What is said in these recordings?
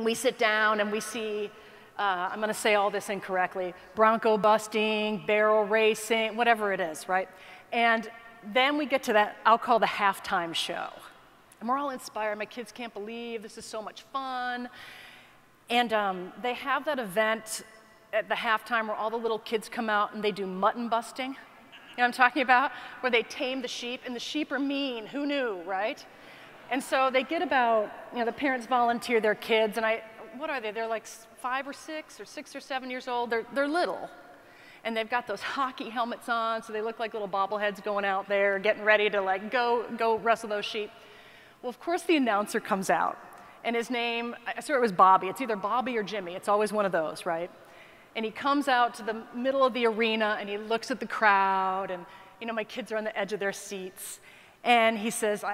We sit down and we see, I'm going to say all this incorrectly, bronco busting, barrel racing, whatever it is, right? And then we get to that, I'll call the halftime show. And we're all inspired. My kids can't believe this is so much fun. And they have that event at the halftime where all the little kids come out and they do mutton busting. You know what I'm talking about? Where they tame the sheep, and the sheep are mean. Who knew, right? And so they get about, the parents volunteer their kids, and what are they? They're like 5 or 6 or 6 or 7 years old. They're little. And they've got those hockey helmets on, so they look like little bobbleheads going out there, getting ready to like go wrestle those sheep. Well, of course the announcer comes out, and his name, I swear it was Bobby. It's either Bobby or Jimmy. It's always one of those, right? And he comes out to the middle of the arena, and he looks at the crowd, and my kids are on the edge of their seats. And he says,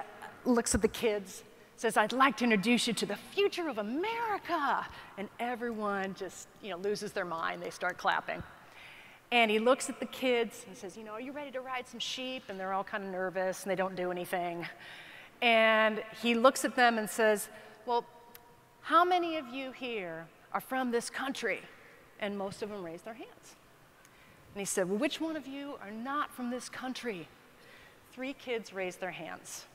looks at the kids, says, "I'd like to introduce you to the future of America." And everyone just, loses their mind. They start clapping. And he looks at the kids and says, "Are you ready to ride some sheep?" And they're all kind of nervous, and they don't do anything. And he looks at them and says, "Well, how many of you here are from this country?" And most of them raised their hands. And he said, "Well, which one of you are not from this country?" 3 kids raised their hands.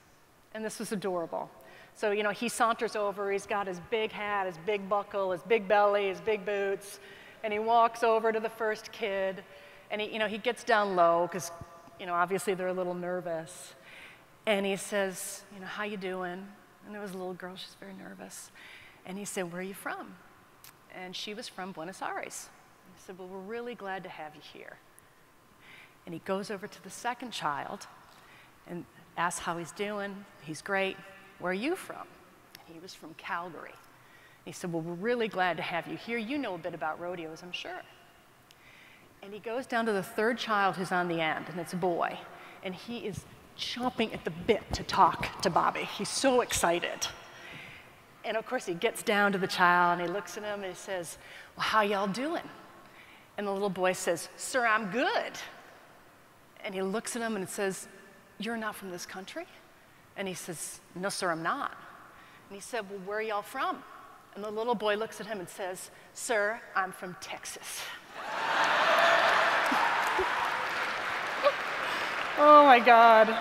And this was adorable. So, he saunters over, he's got his big hat, his big buckle, his big belly, his big boots, and he walks over to the first kid, and he gets down low, because, obviously they're a little nervous. And he says, "How you doing?" And there was a little girl, she's very nervous. And he said, "Where are you from?" And she was from Buenos Aires. And he said, "Well, we're really glad to have you here." And he goes over to the second child and asks how he's doing. He's great. "Where are you from?" And he was from Calgary. And he said, "Well, we're really glad to have you here. You know a bit about rodeos, I'm sure." And he goes down to the third child who's on the end, and it's a boy. And he is chomping at the bit to talk to Bobby. He's so excited. And of course, he gets down to the child, and he looks at him, and he says, "Well, how y'all doing?" And the little boy says, "Sir, I'm good." And he looks at him and says, "You're not from this country?" And he says, "No, sir, I'm not." And he said, "Well, where are y'all from?" And the little boy looks at him and says, "Sir, I'm from Texas." Oh my God.